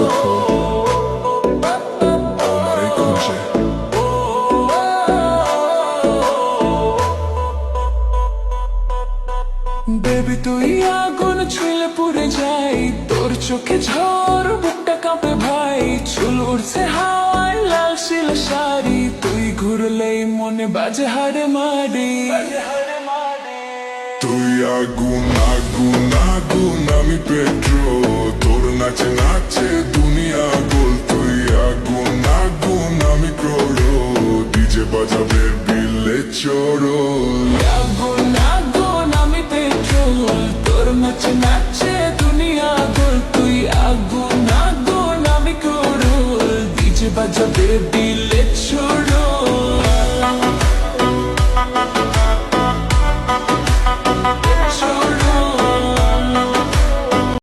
দুঃখ আমারই খুঁজে। বেবি তুই আগুন ছুঁলে পুড়ে যাই, তোর চোখে ঝড় বুকটা কাঁপে ভাই, চুল উড়ছে হাওয়ায় লাল শিল শাড়ি, তুই ঘুরলেই মনে বাজে হাড়ে মারি। তুই আগুন আগুন আগুন আমি পেট্রোল, তোর নাচে নাচে দুনিয়া গোল। তুই আগুন আগুন আমি ক্রোড়ো, ডিজে বাজাবে বিলে চোরল। আগুন আগুন আমি পেট্রোল, তোর নাচে নাচে দুনিয়া গোল। তুই আগুন আগুন আমি কোরল, ডিজে বাজাবে